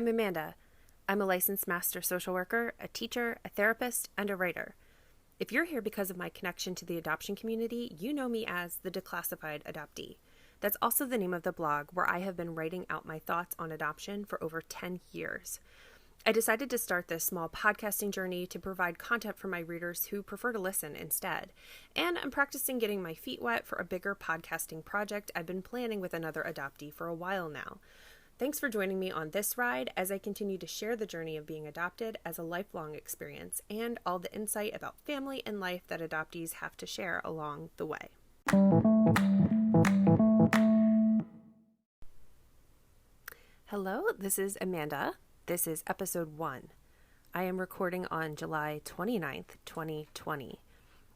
I'm Amanda. I'm a licensed master social worker, a teacher, a therapist, and a writer. If you're here because of my connection to the adoption community, you know me as the Declassified Adoptee. That's also the name of the blog where I have been writing out my thoughts on adoption for over 10 years. I decided to start this small podcasting journey to provide content for my readers who prefer to listen instead. And I'm practicing getting my feet wet for a bigger podcasting project I've been planning with another adoptee for a while now. Thanks for joining me on this ride as I continue to share the journey of being adopted as a lifelong experience and all the insight about family and life that adoptees have to share along the way. Hello, this is Amanda. This is episode 1. I am recording on July 29th, 2020.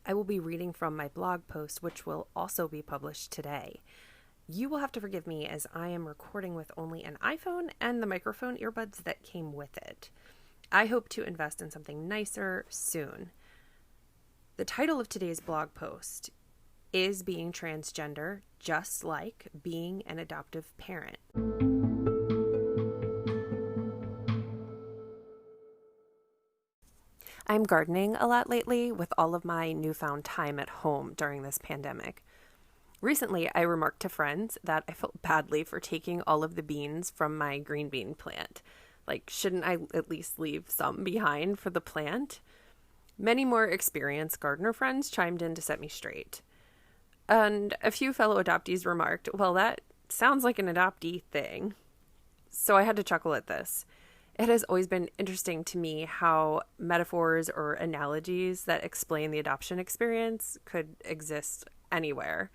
I will be reading from my blog post, which will also be published today. You will have to forgive me as I am recording with only an iPhone and the microphone earbuds that came with it. I hope to invest in something nicer soon. The title of today's blog post is Being Transgender Just Like Being an Adoptive Parent. I'm gardening a lot lately with all of my newfound time at home during this pandemic. Recently, I remarked to friends that I felt badly for taking all of the beans from my green bean plant. Like, shouldn't I at least leave some behind for the plant? Many more experienced gardener friends chimed in to set me straight. And a few fellow adoptees remarked, well, that sounds like an adoptee thing. So I had to chuckle at this. It has always been interesting to me how metaphors or analogies that explain the adoption experience could exist anywhere.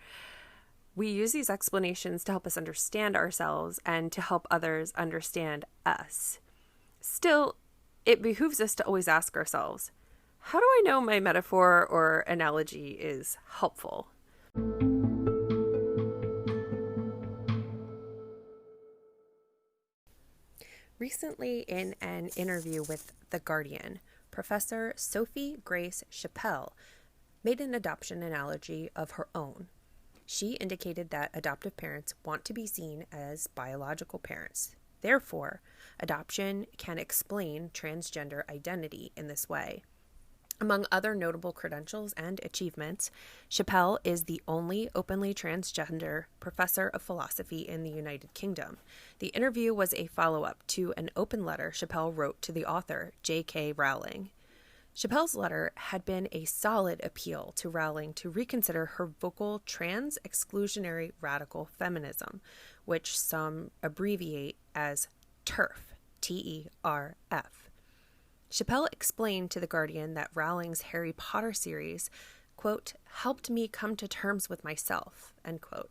We use these explanations to help us understand ourselves and to help others understand us. Still, it behooves us to always ask ourselves, how do I know my metaphor or analogy is helpful? Recently, in an interview with The Guardian, Professor Sophie Grace Chapell made an adoption analogy of her own. She indicated that adoptive parents want to be seen as biological parents. Therefore, adoption can explain transgender identity in this way. Among other notable credentials and achievements, Chapell is the only openly transgender professor of philosophy in the United Kingdom. The interview was a follow-up to an open letter Chapell wrote to the author, J.K. Rowling. Chapell's letter had been a solid appeal to Rowling to reconsider her vocal trans-exclusionary radical feminism, which some abbreviate as TERF, T-E-R-F. Chapell explained to The Guardian that Rowling's Harry Potter series, quote, helped me come to terms with myself, end quote.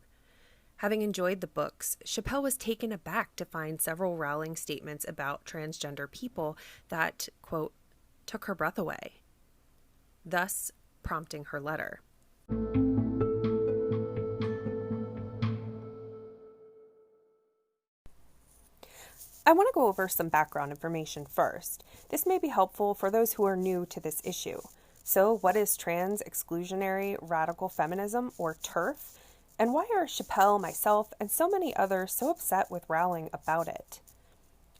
Having enjoyed the books, Chapell was taken aback to find several Rowling statements about transgender people that, quote, took her breath away, thus prompting her letter. I want to go over some background information first. This may be helpful for those who are new to this issue. So, what is trans-exclusionary radical feminism, or TERF? And why are Chapell, myself, and so many others so upset with Rowling about it?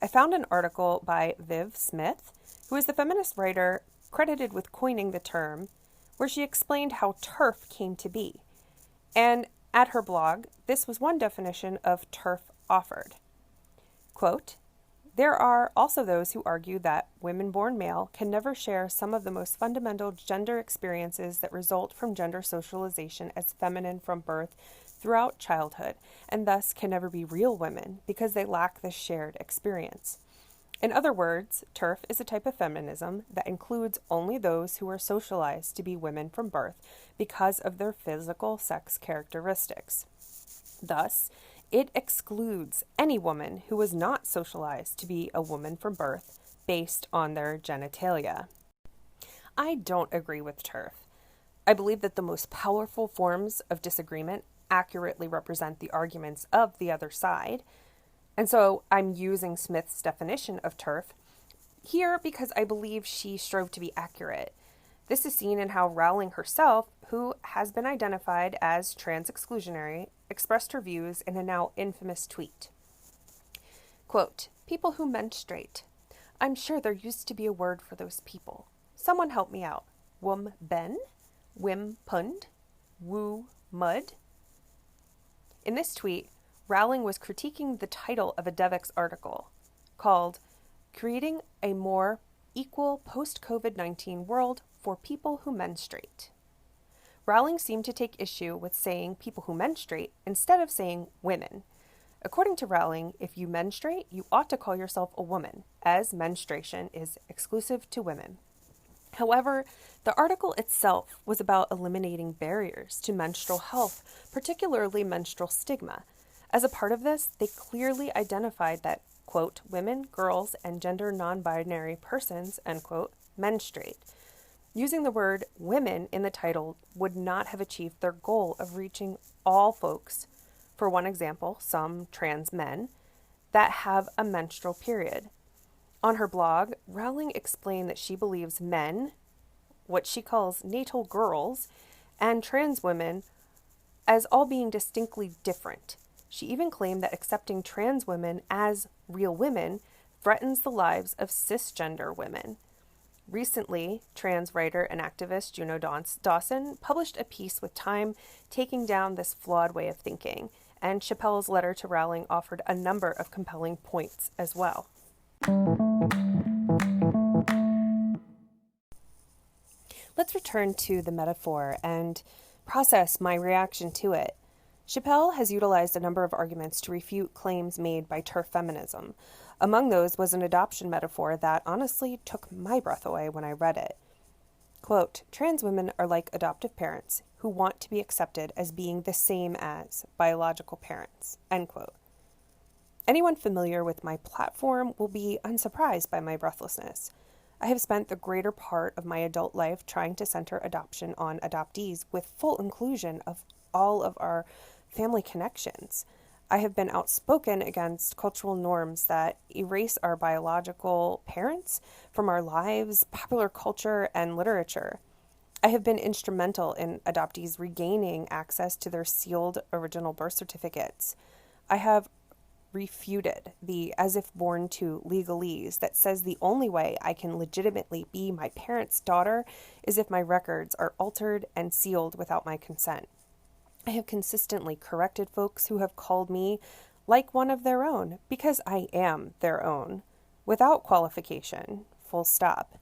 I found an article by Viv Smith, who is the feminist writer credited with coining the term, where she explained how TERF came to be. And at her blog, this was one definition of TERF offered. Quote, there are also those who argue that women born male can never share some of the most fundamental gender experiences that result from gender socialization as feminine from birth throughout childhood, and thus can never be real women because they lack this shared experience. In other words, TERF is a type of feminism that includes only those who are socialized to be women from birth because of their physical sex characteristics. Thus, it excludes any woman who was not socialized to be a woman from birth based on their genitalia. I don't agree with TERF. I believe that the most powerful forms of disagreement accurately represent the arguments of the other side. And so I'm using Smith's definition of TERF here because I believe she strove to be accurate. This is seen in how Rowling herself, who has been identified as trans-exclusionary, expressed her views in a now infamous tweet. Quote, People who menstruate. I'm sure there used to be a word for those people. Someone help me out. Wum ben? Wim pund? Woo mud? In this tweet, Rowling was critiquing the title of a Devix article called Creating a More Equal Post-COVID-19 World for People Who Menstruate. Rowling seemed to take issue with saying people who menstruate instead of saying women. According to Rowling, if you menstruate, you ought to call yourself a woman, as menstruation is exclusive to women. However, the article itself was about eliminating barriers to menstrual health, particularly menstrual stigma. As a part of this, they clearly identified that, quote, women, girls, and gender non-binary persons, end quote, menstruate. Using the word women in the title would not have achieved their goal of reaching all folks. For one example, some trans men that have a menstrual period. On her blog, Rowling explained that she believes men, what she calls natal girls, and trans women as all being distinctly different. She even claimed that accepting trans women as real women threatens the lives of cisgender women. Recently, trans writer and activist Juno Dawson published a piece with Time taking down this flawed way of thinking, and Chapell's letter to Rowling offered a number of compelling points as well. Let's return to the metaphor and process my reaction to it. Chapell has utilized a number of arguments to refute claims made by TERF feminism. Among those was an adoption metaphor that honestly took my breath away when I read it. Quote, trans women are like adoptive parents who want to be accepted as being the same as biological parents, end quote. Anyone familiar with my platform will be unsurprised by my breathlessness. I have spent the greater part of my adult life trying to center adoption on adoptees with full inclusion of all of our family connections. I have been outspoken against cultural norms that erase our biological parents from our lives, popular culture, and literature. I have been instrumental in adoptees regaining access to their sealed original birth certificates. I have refuted the as if born to legalese that says the only way I can legitimately be my parents' daughter is if my records are altered and sealed without my consent. I have consistently corrected folks who have called me like one of their own because I am their own, without qualification, full stop.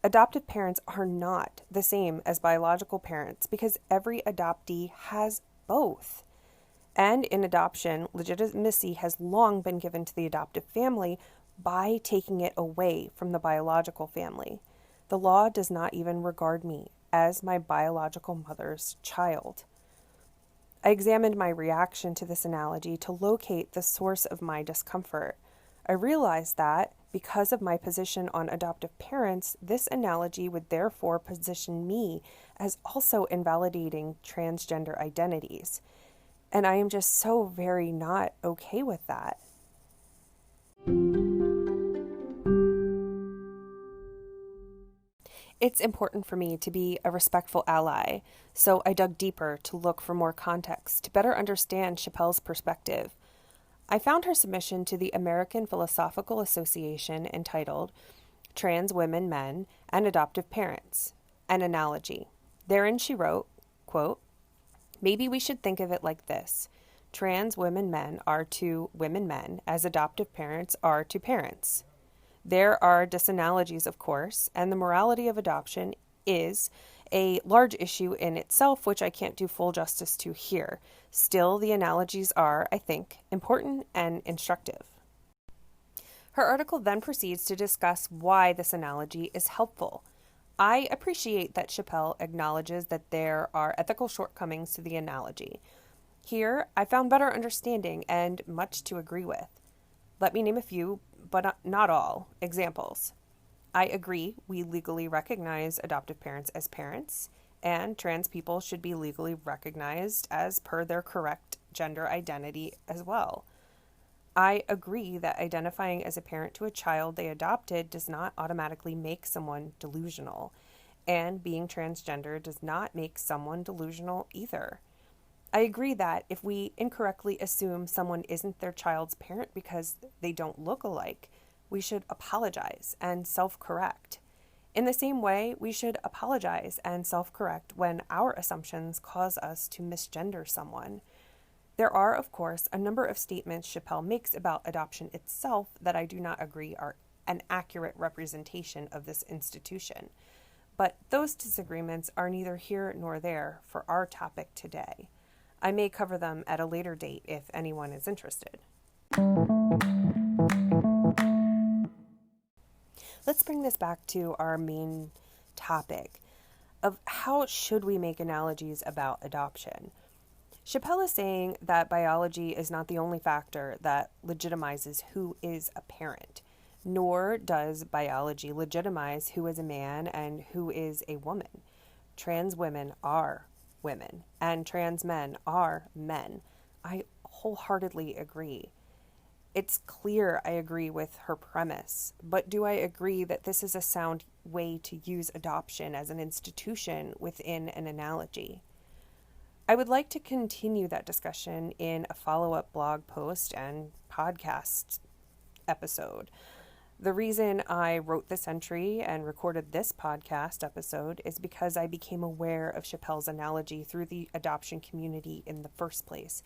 Adoptive parents are not the same as biological parents because every adoptee has both. And in adoption, legitimacy has long been given to the adoptive family by taking it away from the biological family. The law does not even regard me as my biological mother's child. I examined my reaction to this analogy to locate the source of my discomfort. I realized that, because of my position on adoptive parents, this analogy would therefore position me as also invalidating transgender identities. And I am just so very not okay with that. It's important for me to be a respectful ally, so I dug deeper to look for more context to better understand Chapell's perspective. I found her submission to the American Philosophical Association entitled Trans Women, Men, and Adoptive Parents, an Analogy. Therein she wrote, quote, maybe we should think of it like this. Trans women men are to women men as adoptive parents are to parents. There are disanalogies, of course, and the morality of adoption is a large issue in itself, which I can't do full justice to here. Still, the analogies are, I think, important and instructive. Her article then proceeds to discuss why this analogy is helpful. I appreciate that Chapell acknowledges that there are ethical shortcomings to the analogy. Here, I found better understanding and much to agree with. Let me name a few, but not all, examples. I agree we legally recognize adoptive parents as parents, and trans people should be legally recognized as per their correct gender identity as well. I agree that identifying as a parent to a child they adopted does not automatically make someone delusional, and being transgender does not make someone delusional either. I agree that if we incorrectly assume someone isn't their child's parent because they don't look alike, we should apologize and self-correct. In the same way, we should apologize and self-correct when our assumptions cause us to misgender someone. There are, of course, a number of statements Chapell makes about adoption itself that I do not agree are an accurate representation of this institution. But those disagreements are neither here nor there for our topic today. I may cover them at a later date if anyone is interested. Let's bring this back to our main topic of how should we make analogies about adoption. Chapell is saying that biology is not the only factor that legitimizes who is a parent, nor does biology legitimize who is a man and who is a woman. Trans women are women, and trans men are men. I wholeheartedly agree. It's clear I agree with her premise, but do I agree that this is a sound way to use adoption as an institution within an analogy? I would like to continue that discussion in a follow-up blog post and podcast episode. The reason I wrote this entry and recorded this podcast episode is because I became aware of Chapell's analogy through the adoption community in the first place.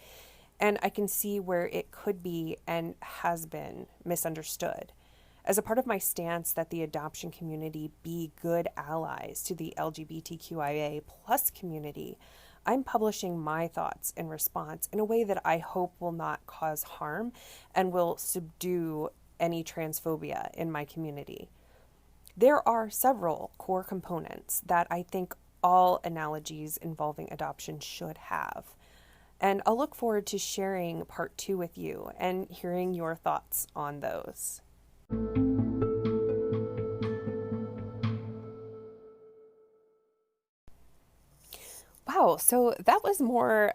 And I can see where it could be and has been misunderstood. As a part of my stance that the adoption community be good allies to the LGBTQIA plus community, I'm publishing my thoughts in response in a way that I hope will not cause harm and will subdue any transphobia in my community. There are several core components that I think all analogies involving adoption should have. And I'll look forward to sharing part 2 with you and hearing your thoughts on those. Wow, so that was more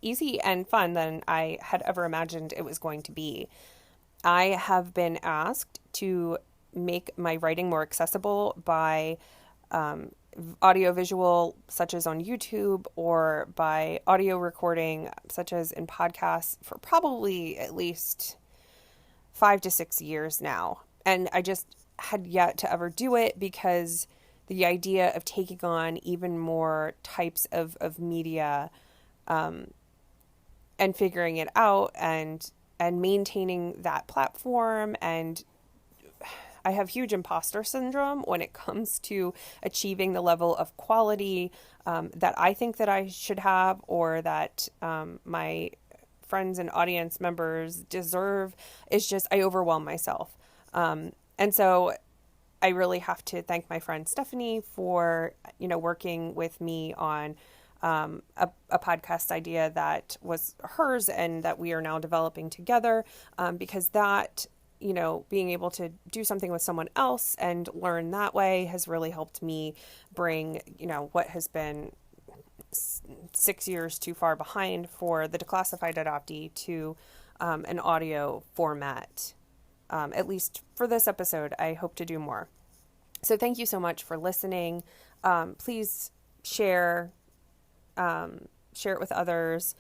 easy and fun than I had ever imagined it was going to be. I have been asked to make my writing more accessible by audiovisual, such as on YouTube, or by audio recording, such as in podcasts, for probably at least 5 to 6 years now. And I just had yet to ever do it because the idea of taking on even more types of media and figuring it out and maintaining that platform, and I have huge imposter syndrome when it comes to achieving the level of quality that I think that I should have, or that my friends and audience members deserve. It's just, I overwhelm myself. And so I really have to thank my friend Stephanie for, working with me on a podcast idea that was hers and that we are now developing together, because that, being able to do something with someone else and learn that way has really helped me bring, what has been 6 years too far behind for the Declassified Adoptee to an audio format. At least for this episode, I hope to do more. So thank you so much for listening. Please share it with others.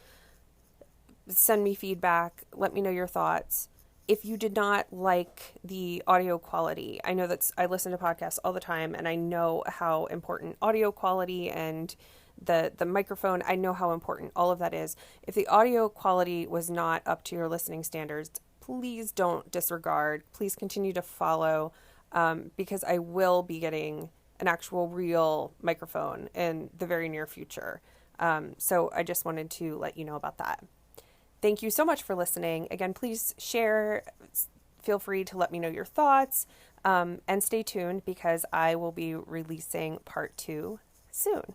Send me feedback. Let me know your thoughts. If you did not like the audio quality, I know that I listen to podcasts all the time, and I know how important audio quality and the microphone, I know how important all of that is. If the audio quality was not up to your listening standards, please don't disregard. Please continue to follow, because I will be getting an actual real microphone in the very near future. So I just wanted to let you know about that. Thank you so much for listening. Again, please share. Feel free to let me know your thoughts, and stay tuned because I will be releasing part 2 soon.